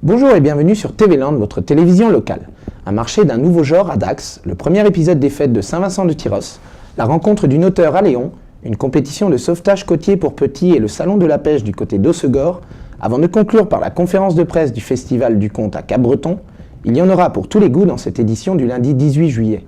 Bonjour et bienvenue sur TV Land, votre télévision locale. Un marché d'un nouveau genre à Dax, le premier épisode des fêtes de Saint-Vincent de Tyrosse, la rencontre d'une auteure à Léon, une compétition de sauvetage côtier pour petits et le salon de la pêche du côté d'Ossegor, avant de conclure par la conférence de presse du Festival du Conte à Cap-Breton. Il y en aura pour tous les goûts dans cette édition du lundi 18 juillet.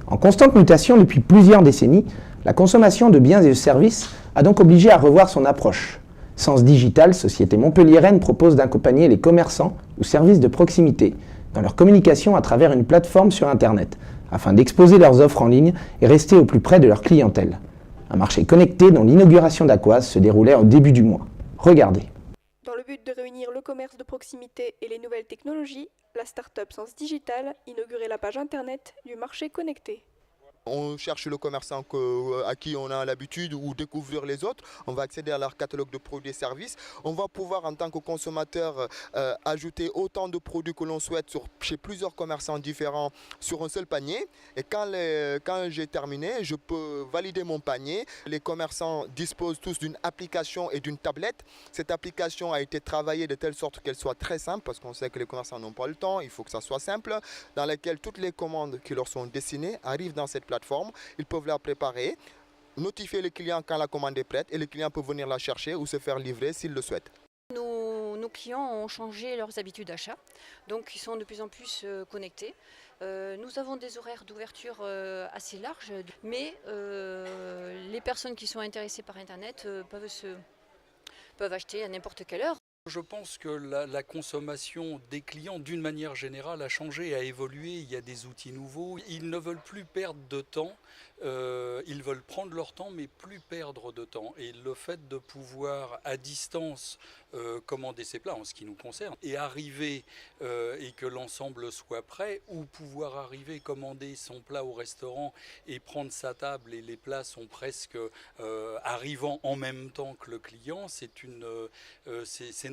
En constante mutation depuis plusieurs décennies, la consommation de biens et de services a donc obligé à revoir son approche. Sens Digital, société montpelliéraine, propose d'accompagner les commerçants ou services de proximité dans leur communication à travers une plateforme sur Internet, afin d'exposer leurs offres en ligne et rester au plus près de leur clientèle. Un marché connecté dont l'inauguration d'Aquoise se déroulait au début du mois. Regardez. Dans le but de réunir le commerce de proximité et les nouvelles technologies, la start-up Sens Digital inaugurait la page Internet du marché connecté. On cherche le commerçant à qui on a l'habitude ou découvrir les autres. On va accéder à leur catalogue de produits et services. On va pouvoir en tant que consommateur ajouter autant de produits que l'on souhaite chez plusieurs commerçants différents sur un seul panier. Et quand j'ai terminé, je peux valider mon panier. Les commerçants disposent tous d'une application et d'une tablette. Cette application a été travaillée de telle sorte qu'elle soit très simple parce qu'on sait que les commerçants n'ont pas le temps. Il faut que ça soit simple, dans laquelle toutes les commandes qui leur sont destinées arrivent dans cette plateforme. Ils peuvent la préparer, notifier le client quand la commande est prête et le client peut venir la chercher ou se faire livrer s'il le souhaite. Nos clients ont changé leurs habitudes d'achat, donc ils sont de plus en plus connectés. Nous avons des horaires d'ouverture assez larges, mais les personnes qui sont intéressées par Internet peuvent acheter à n'importe quelle heure. Je pense que la consommation des clients, d'une manière générale, a changé, a évolué. Il y a des outils nouveaux. Ils ne veulent plus perdre de temps. Ils veulent prendre leur temps, mais plus perdre de temps. Et le fait de pouvoir, à distance, commander ses plats, en ce qui nous concerne, et arriver et que l'ensemble soit prêt, ou pouvoir arriver, commander son plat au restaurant et prendre sa table et les plats sont presque arrivant en même temps que le client, c'est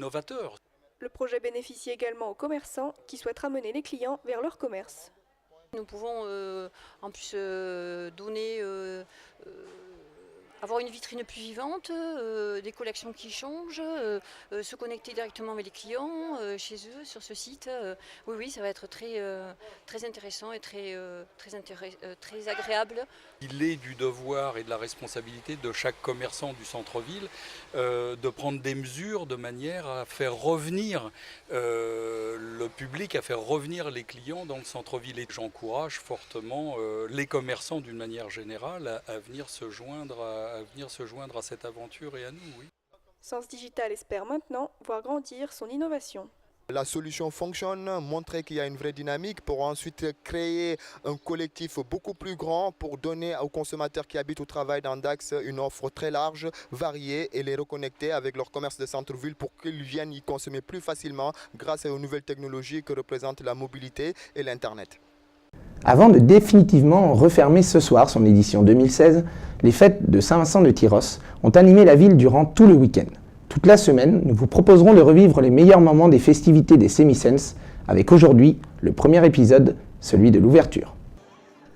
novateur. Le projet bénéficie également aux commerçants qui souhaitent ramener les clients vers leur commerce. Nous pouvons en plus avoir une vitrine plus vivante, des collections qui changent, se connecter directement avec les clients chez eux sur ce site. Oui, ça va être très intéressant et très agréable. Il est du devoir et de la responsabilité de chaque commerçant du centre-ville de prendre des mesures de manière à faire revenir le public, à faire revenir les clients dans le centre-ville. Et j'encourage fortement les commerçants d'une manière générale à venir se joindre à cette aventure et à nous. Oui. Sens Digital espère maintenant voir grandir son innovation. La solution fonctionne, montrer qu'il y a une vraie dynamique pour ensuite créer un collectif beaucoup plus grand pour donner aux consommateurs qui habitent au travail dans Dax une offre très large, variée et les reconnecter avec leur commerce de centre-ville pour qu'ils viennent y consommer plus facilement grâce aux nouvelles technologies que représentent la mobilité et l'Internet. Avant de définitivement refermer ce soir son édition 2016, les fêtes de Saint-Vincent de Tyrosse ont animé la ville durant tout le week-end. Toute la semaine, nous vous proposerons de revivre les meilleurs moments des festivités des Semisens, avec aujourd'hui le premier épisode, celui de l'ouverture.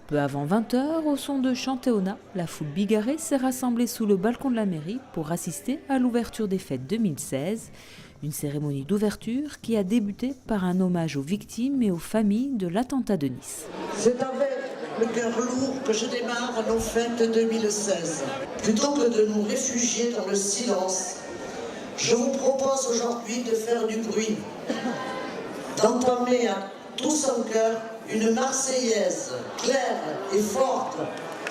Peu avant 20h, au son de Chantéona, la foule bigarrée s'est rassemblée sous le balcon de la mairie pour assister à l'ouverture des fêtes 2016, une cérémonie d'ouverture qui a débuté par un hommage aux victimes et aux familles de l'attentat de Nice. C'est avec le cœur lourd que je démarre nos fêtes 2016. Plutôt que de nous réfugier dans le silence, je vous propose aujourd'hui de faire du bruit, d'entamer à tout son cœur une Marseillaise claire et forte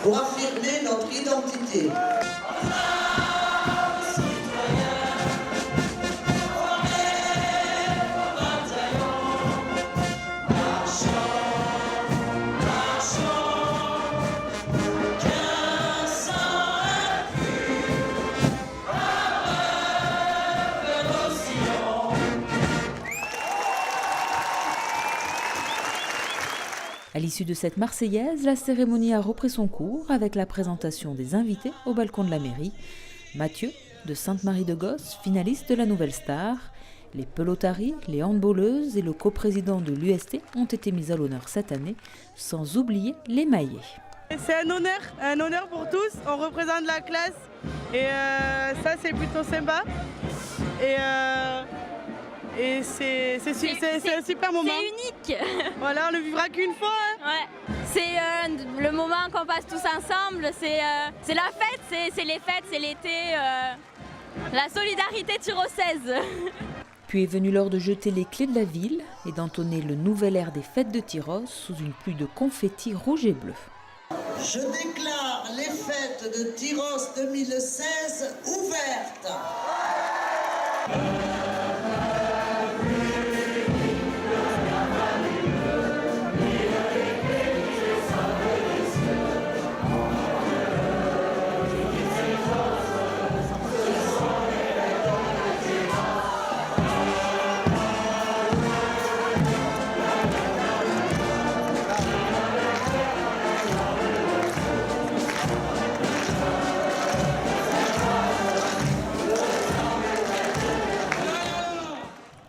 pour affirmer notre identité. À l'issue de cette Marseillaise, la cérémonie a repris son cours avec la présentation des invités au balcon de la mairie. Mathieu, de Sainte-Marie-de-Gosse, finaliste de la Nouvelle Star. Les pelotaries, les handballeuses et le coprésident de l'UST ont été mis à l'honneur cette année, sans oublier les maillets. C'est un honneur pour tous. On représente la classe et ça c'est plutôt sympa. Et et c'est un super moment. C'est unique. Voilà, on le vivra qu'une fois. Hein. Ouais. C'est le moment qu'on passe tous ensemble, c'est la fête, c'est les fêtes, c'est l'été, la solidarité tyrosaise. Puis est venu l'heure de jeter les clés de la ville et d'entonner le nouvel air des fêtes de Tyrosse sous une pluie de confettis rouge et bleu. Je déclare les fêtes de Tyrosse 2016 ouvertes.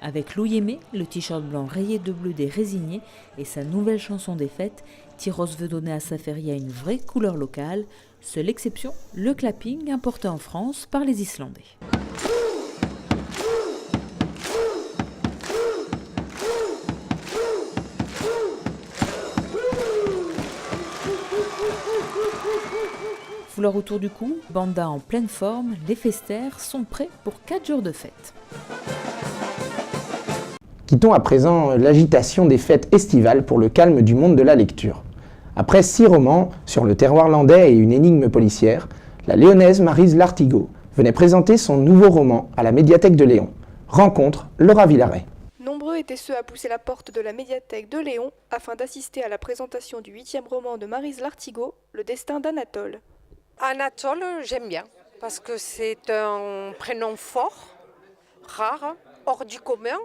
Avec Louis Aimé, le t-shirt blanc rayé de bleu des Résignés et sa nouvelle chanson des fêtes, Tyrosse veut donner à sa feria une vraie couleur locale. Seule exception, le clapping importé en France par les Islandais. Foulard autour du cou, banda en pleine forme, les festères sont prêts pour 4 jours de fête. Quittons à présent l'agitation des fêtes estivales pour le calme du monde de la lecture. Après 6 romans sur le terroir landais et une énigme policière, la Léonaise Maryse Lartigot venait présenter son nouveau roman à la médiathèque de Léon. Rencontre Laura Villaret. Nombreux étaient ceux à pousser la porte de la médiathèque de Léon afin d'assister à la présentation du 8e roman de Maryse Lartigot, Le destin d'Anatole. Anatole, j'aime bien, parce que c'est un prénom fort, rare, hors du commun.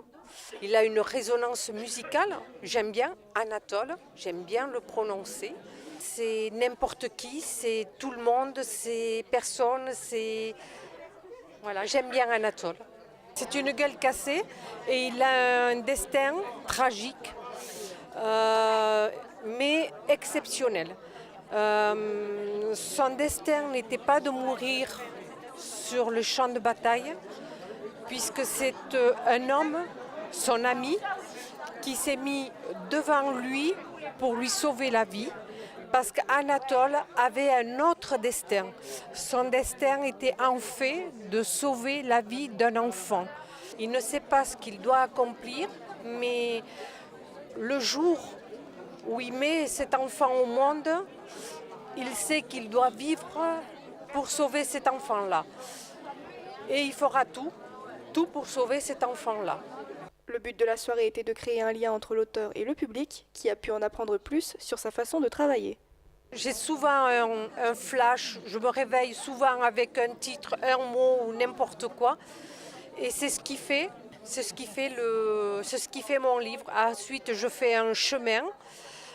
Il a une résonance musicale, j'aime bien Anatole, j'aime bien le prononcer. C'est n'importe qui, c'est tout le monde, c'est personne, c'est... Voilà, j'aime bien Anatole. C'est une gueule cassée et il a un destin tragique, mais exceptionnel. Son destin n'était pas de mourir sur le champ de bataille, puisque c'est un homme, son ami, qui s'est mis devant lui pour lui sauver la vie, parce qu'Anatole avait un autre destin. Son destin était en fait de sauver la vie d'un enfant. Il ne sait pas ce qu'il doit accomplir, mais le jour où il met cet enfant au monde, il sait qu'il doit vivre pour sauver cet enfant-là. Et il fera tout pour sauver cet enfant-là. Le but de la soirée était de créer un lien entre l'auteur et le public, qui a pu en apprendre plus sur sa façon de travailler. J'ai souvent un flash, je me réveille souvent avec un titre, un mot ou n'importe quoi. Et c'est ce qui fait mon livre. Ensuite, je fais un chemin.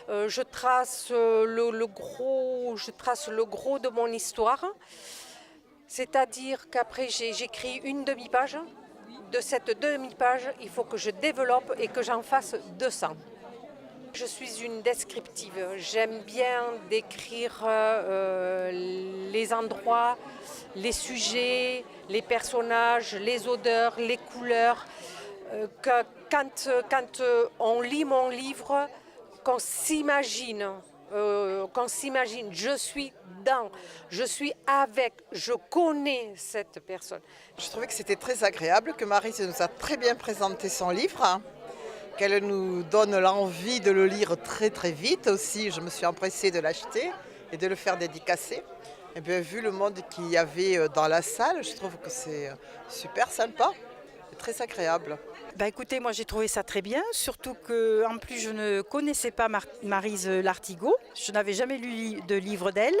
Je trace le gros de mon histoire. C'est-à-dire qu'après, j'écris une demi-page. De cette demi-page, il faut que je développe et que j'en fasse 200. Je suis une descriptive. J'aime bien décrire les endroits, les sujets, les personnages, les odeurs, les couleurs. Quand on lit mon livre, qu'on s'imagine, je suis dans, je suis avec, je connais cette personne. Je trouvais que c'était très agréable, que Maryse nous a très bien présenté son livre, qu'elle nous donne l'envie de le lire très très vite aussi. Je me suis empressée de l'acheter et de le faire dédicacer. Et bien, vu le monde qu'il y avait dans la salle, je trouve que c'est super sympa et très agréable. Écoutez, moi j'ai trouvé ça très bien, surtout qu'en plus je ne connaissais pas Maryse Lartigot, je n'avais jamais lu de livre d'elle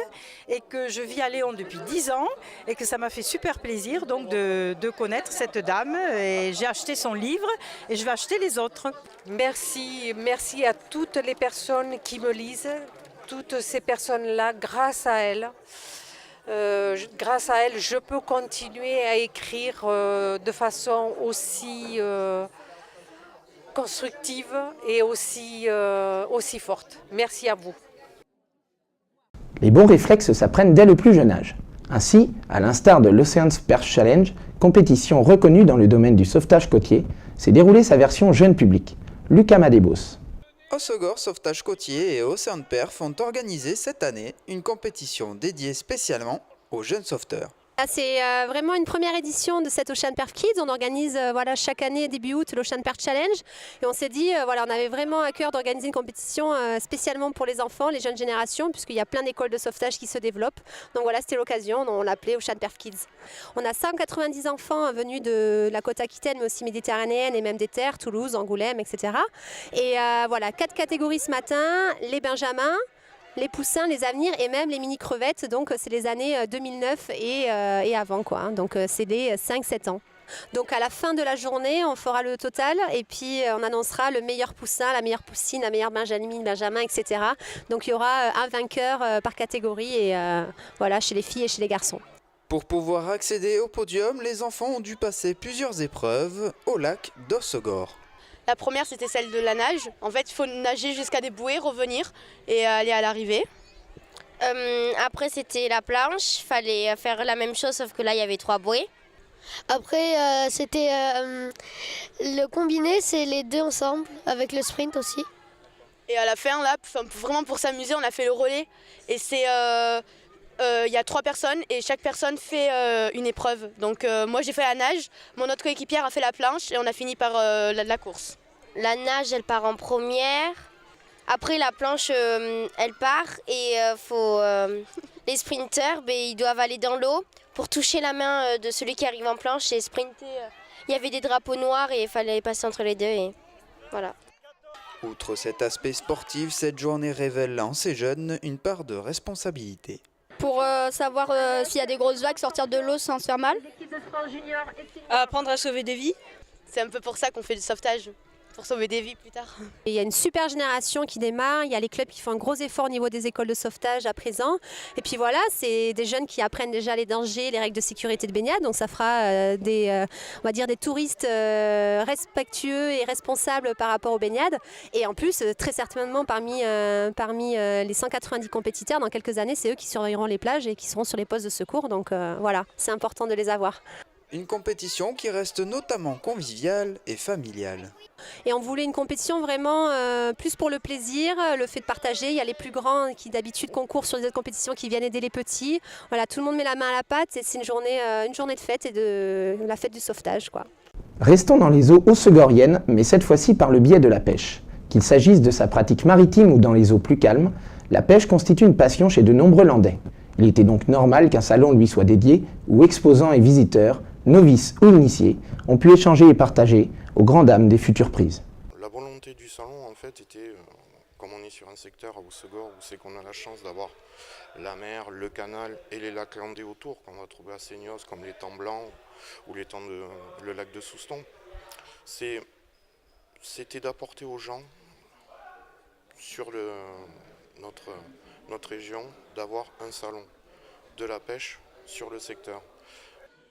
et que je vis à Léon depuis 10 ans et que ça m'a fait super plaisir donc de connaître cette dame et j'ai acheté son livre et je vais acheter les autres. Merci à toutes les personnes qui me lisent, toutes ces personnes-là, grâce à elles. Je peux continuer à écrire de façon aussi constructive et aussi forte. Merci à vous. Les bons réflexes s'apprennent dès le plus jeune âge. Ainsi, à l'instar de l'Oceans Perch Challenge, compétition reconnue dans le domaine du sauvetage côtier, s'est déroulée sa version jeune public. Lucas Madébos. Hossegor Sauvetage Côtier et Océan Perf ont organisé cette année une compétition dédiée spécialement aux jeunes sauveteurs. C'est vraiment une première édition de cette Ocean Perf Kids. On organise chaque année début août l'Ocean Perf Challenge et on s'est dit on avait vraiment à cœur d'organiser une compétition spécialement pour les enfants, les jeunes générations, puisqu'il y a plein d'écoles de sauvetage qui se développent. Donc voilà, c'était l'occasion, on l'a appelé Ocean Perf Kids. On a 190 enfants venus de la côte aquitaine mais aussi méditerranéenne et même des terres, Toulouse, Angoulême, etc. Et 4 catégories ce matin, les benjamins, les poussins, les avenirs et même les mini-crevettes, donc c'est les années 2009 et avant quoi, hein. Donc c'est les 5-7 ans. Donc à la fin de la journée, on fera le total et puis on annoncera le meilleur poussin, la meilleure poussine, la meilleure benjamin, etc. Donc il y aura un vainqueur par catégorie et chez les filles et chez les garçons. Pour pouvoir accéder au podium, les enfants ont dû passer plusieurs épreuves au lac d'Hossegor. La première, c'était celle de la nage. En fait, il faut nager jusqu'à des bouées, revenir et aller à l'arrivée. Après, c'était la planche. Il fallait faire la même chose, sauf que là, il y avait 3 bouées. Après, c'était le combiné, c'est les deux ensemble, avec le sprint aussi. Et à la fin, là, vraiment pour s'amuser, on a fait le relais. Et c'est... il y a 3 personnes et chaque personne fait une épreuve. Donc moi j'ai fait la nage, mon autre coéquipière a fait la planche et on a fini par la course. La nage elle part en première, après la planche elle part et les sprinters ils doivent aller dans l'eau pour toucher la main de celui qui arrive en planche et sprinter. Il y avait des drapeaux noirs et il fallait passer entre les deux et voilà. Outre cet aspect sportif, cette journée révèle en ces jeunes une part de responsabilité. Pour savoir s'il y a des grosses vagues, sortir de l'eau sans se faire mal. Apprendre à sauver des vies. C'est un peu pour ça qu'on fait du sauvetage, pour sauver des vies plus tard. Et il y a une super génération qui démarre, il y a les clubs qui font un gros effort au niveau des écoles de sauvetage à présent. Et puis voilà, c'est des jeunes qui apprennent déjà les dangers, les règles de sécurité de baignade. Donc ça fera des touristes respectueux et responsables par rapport aux baignades. Et en plus, très certainement parmi les 190 compétiteurs, dans quelques années, c'est eux qui surveilleront les plages et qui seront sur les postes de secours. Donc voilà, c'est important de les avoir. Une compétition qui reste notamment conviviale et familiale. Et on voulait une compétition vraiment plus pour le plaisir, le fait de partager. Il y a les plus grands qui d'habitude concourent sur les autres compétitions qui viennent aider les petits. Voilà, tout le monde met la main à la pâte et c'est une journée de fête et de la fête du sauvetage, quoi. Restons dans les eaux hossegoriennes, mais cette fois-ci par le biais de la pêche. Qu'il s'agisse de sa pratique maritime ou dans les eaux plus calmes, la pêche constitue une passion chez de nombreux Landais. Il était donc normal qu'un salon lui soit dédié où exposants et visiteurs, novices ou initiés, ont pu échanger et partager aux grandes dames des futures prises. La volonté du salon en fait était, comme on est sur un secteur à Hossegor où c'est qu'on a la chance d'avoir la mer, le canal et les lacs landais autour, qu'on va trouver à Seignos comme l'étang Blanc ou le lac de Souston, c'était d'apporter aux gens sur notre région d'avoir un salon de la pêche sur le secteur.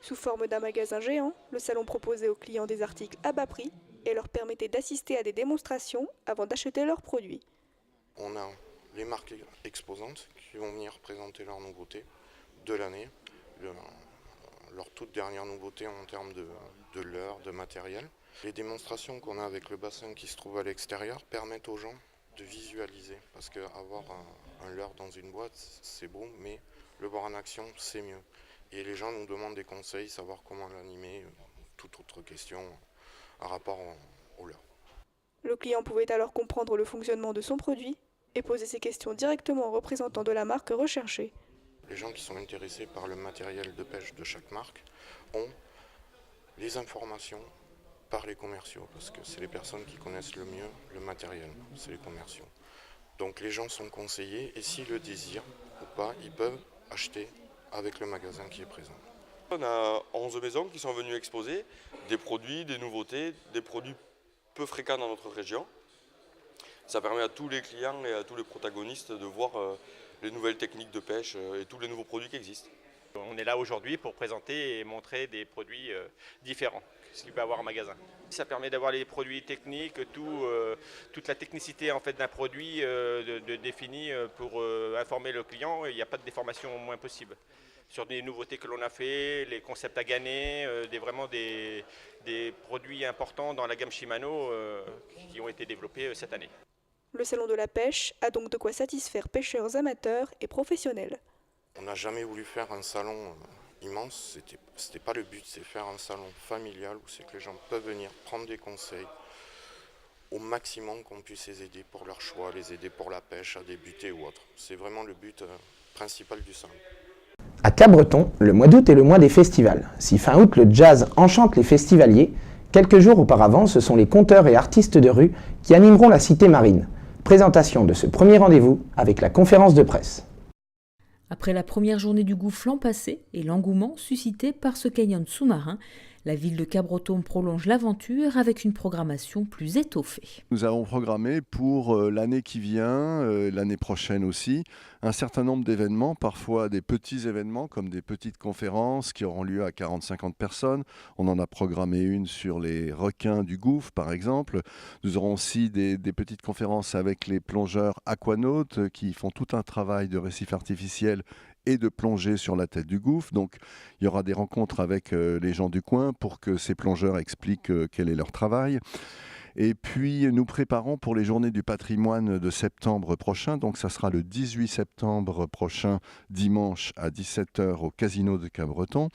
Sous forme d'un magasin géant, le salon proposait aux clients des articles à bas prix et leur permettait d'assister à des démonstrations avant d'acheter leurs produits. On a les marques exposantes qui vont venir présenter leurs nouveautés de l'année, leur toute dernière nouveauté en termes de leurre, de matériel. Les démonstrations qu'on a avec le bassin qui se trouve à l'extérieur permettent aux gens de visualiser, parce qu'avoir un leurre dans une boîte, c'est beau, mais le voir en action, c'est mieux. Et les gens nous demandent des conseils, savoir comment l'animer, toute autre question à rapport au leurre. Le client pouvait alors comprendre le fonctionnement de son produit et poser ses questions directement aux représentants de la marque recherchée. Les gens qui sont intéressés par le matériel de pêche de chaque marque ont les informations par les commerciaux, parce que c'est les personnes qui connaissent le mieux le matériel, c'est les commerciaux. Donc les gens sont conseillés et s'ils le désirent ou pas, ils peuvent acheter avec le magasin qui est présent. On a 11 maisons qui sont venues exposer des produits, des nouveautés, des produits peu fréquents dans notre région. Ça permet à tous les clients et à tous les protagonistes de voir les nouvelles techniques de pêche et tous les nouveaux produits qui existent. On est là aujourd'hui pour présenter et montrer des produits différents, ce qu'il peut avoir en magasin. Ça permet d'avoir les produits techniques, toute la technicité en fait, d'un produit de défini pour informer le client. Il n'y a pas de déformation au moins possible. Sur des nouveautés que l'on a fait, les concepts à gagner, vraiment des produits importants dans la gamme Shimano qui ont été développés cette année. Le salon de la pêche a donc de quoi satisfaire pêcheurs amateurs et professionnels. On n'a jamais voulu faire un salon immense, c'était pas le but, c'est faire un salon familial où c'est que les gens peuvent venir prendre des conseils au maximum qu'on puisse les aider pour leur choix, les aider pour la pêche, à débuter ou autre. C'est vraiment le but principal du salon. À Cabreton, le mois d'août est le mois des festivals. Si fin août, le jazz enchante les festivaliers, quelques jours auparavant, ce sont les conteurs et artistes de rue qui animeront la Cité Marine. Présentation de ce premier rendez-vous avec la conférence de presse. Après la première journée du Gouffre l'an passé et l'engouement suscité par ce canyon sous-marin, la ville de Cabreton prolonge l'aventure avec une programmation plus étoffée. Nous avons programmé pour l'année qui vient, l'année prochaine aussi, un certain nombre d'événements, parfois des petits événements comme des petites conférences qui auront lieu à 40-50 personnes. On en a programmé une sur les requins du Gouffre par exemple. Nous aurons aussi des petites conférences avec les plongeurs aquanautes qui font tout un travail de récif artificiel et de plonger sur la tête du Gouffre. Donc il y aura des rencontres avec les gens du coin pour que ces plongeurs expliquent quel est leur travail. Et puis nous préparons pour les journées du patrimoine de septembre prochain, donc ça sera le 18 septembre prochain, dimanche à 17h au Casino de Cabreton.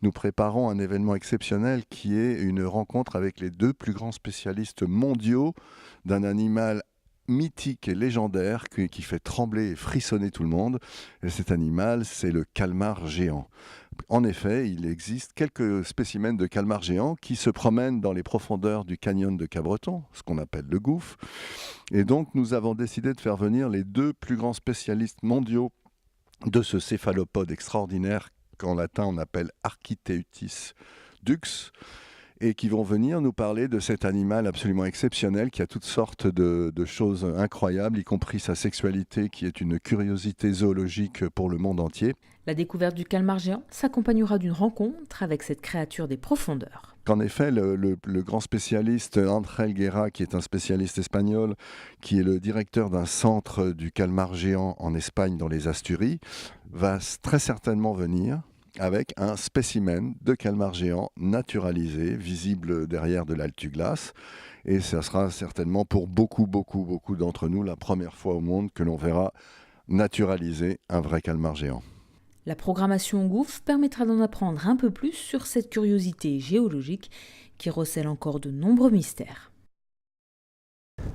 Nous préparons un événement exceptionnel qui est une rencontre avec les 2 plus grands spécialistes mondiaux d'un animal mythique et légendaire qui fait trembler et frissonner tout le monde. Et cet animal, c'est le calmar géant. En effet, il existe quelques spécimens de calmar géant qui se promènent dans les profondeurs du canyon de Cabreton, ce qu'on appelle le Gouffre. Et donc, nous avons décidé de faire venir les 2 plus grands spécialistes mondiaux de ce céphalopode extraordinaire qu'en latin on appelle Architeuthis dux, et qui vont venir nous parler de cet animal absolument exceptionnel qui a toutes sortes de choses incroyables, y compris sa sexualité qui est une curiosité zoologique pour le monde entier. La découverte du calmar géant s'accompagnera d'une rencontre avec cette créature des profondeurs. En effet, le grand spécialiste Ángel Guerra, qui est un spécialiste espagnol, qui est le directeur d'un centre du calmar géant en Espagne dans les Asturies, va très certainement venir avec un spécimen de calmar géant naturalisé, visible derrière de l'altuglace. Et ça sera certainement pour beaucoup d'entre nous la première fois au monde que l'on verra naturaliser un vrai calmar géant. La programmation au Gouffre permettra d'en apprendre un peu plus sur cette curiosité géologique qui recèle encore de nombreux mystères.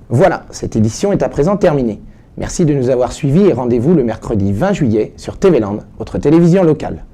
Voilà, cette édition est à présent terminée. Merci de nous avoir suivis et rendez-vous le mercredi 20 juillet sur TV Land, votre télévision locale.